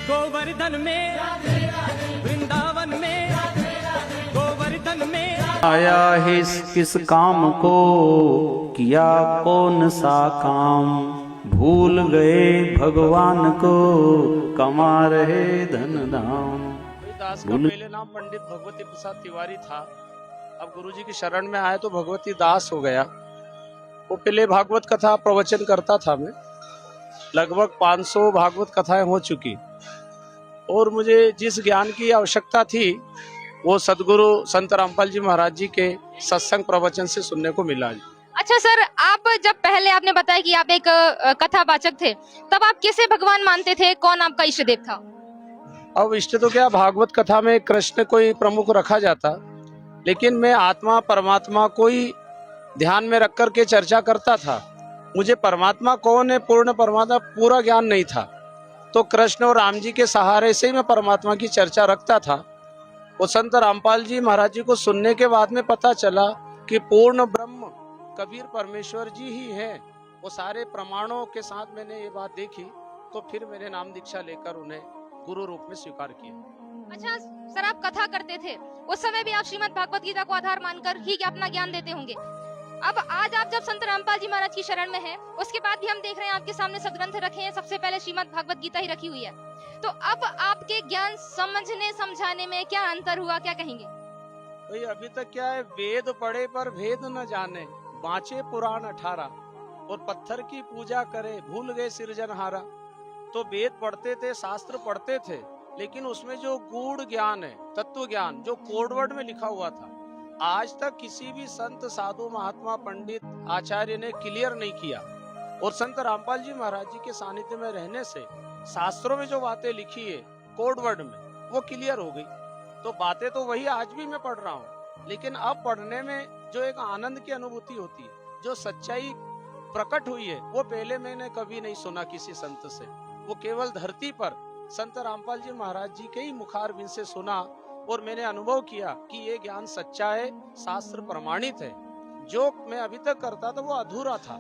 गोवर्धन में, वृंदावन में, गोवर्धन में आया है किस काम को, किया कौन सा काम, भूल गए भगवान को, कमा रहे धन धाम। दास का पहले नाम पंडित भगवती प्रसाद तिवारी था। अब गुरुजी की शरण में आए तो भगवती दास हो गया। वो पहले भागवत कथा प्रवचन करता था। मैं लगभग 500 भागवत कथाएं हो चुकी, और मुझे जिस ज्ञान की आवश्यकता थी वो सदगुरु संत रामपाल जी महाराज जी के सत्संग प्रवचन से सुनने को मिला। अच्छा सर, आप जब पहले आपने बताया कि आप एक कथावाचक थे, तब आप किसे भगवान मानते थे? कौन आपका इष्ट देव था? अब इष्ट तो क्या, भागवत कथा में कृष्ण को ही प्रमुख रखा जाता, लेकिन मैं आत्मा परमात्मा को ही ध्यान में रख कर के चर्चा करता था। मुझे परमात्मा कौन है, पूर्ण परमात्मा पूरा ज्ञान नहीं था, तो कृष्ण और राम जी के सहारे से ही मैं परमात्मा की चर्चा रखता था। वो संत रामपाल जी महाराज जी को सुनने के बाद में पता चला कि पूर्ण ब्रह्म कबीर परमेश्वर जी ही है। वो सारे प्रमाणों के साथ मैंने ये बात देखी, तो फिर मैंने नाम दीक्षा लेकर उन्हें गुरु रूप में स्वीकार किया। अच्छा सर, आप कथा करते थे, उस समय भी आप श्रीमद् भागवत गीता को आधार मानकर ही अपना ज्ञान देते होंगे। अब आज आप जब संत रामपाल जी महाराज की शरण में हैं, उसके बाद भी हम देख रहे हैं आपके सामने सदग्रंथ रखे हैं, सबसे पहले श्रीमद् भागवत गीता ही रखी हुई है। तो अब आपके ज्ञान समझने समझाने में क्या अंतर हुआ, क्या कहेंगे? भाई अभी तक क्या है, वेद पढ़े पर भेद न जाने, बाँचे पुराण 18, और पत्थर की पूजा करे, भूल गए सिरजनहारा। तो वेद पढ़ते थे, शास्त्र पढ़ते थे, लेकिन उसमें जो गूढ़ ज्ञान है, तत्व ज्ञान, जो कोडवर्ड में लिखा हुआ था, आज तक किसी भी संत साधु महात्मा पंडित आचार्य ने क्लियर नहीं किया। और संत रामपाल जी महाराज जी के सानिध्य में रहने से शास्त्रों में जो बातें लिखी है कोडवर्ड में, वो क्लियर हो गई। तो बातें तो वही आज भी मैं पढ़ रहा हूँ, लेकिन अब पढ़ने में जो एक आनंद की अनुभूति होती है, जो सच्चाई प्रकट हुई है, वो पहले मैंने कभी नहीं सुना किसी संत से। वो केवल धरती पर संत रामपाल जी महाराज जी के ही मुखारबिंद से सुना, और मैंने अनुभव किया कि ये ज्ञान सच्चा है, शास्त्र प्रमाणित है। जो मैं अभी तक करता था वो अधूरा था।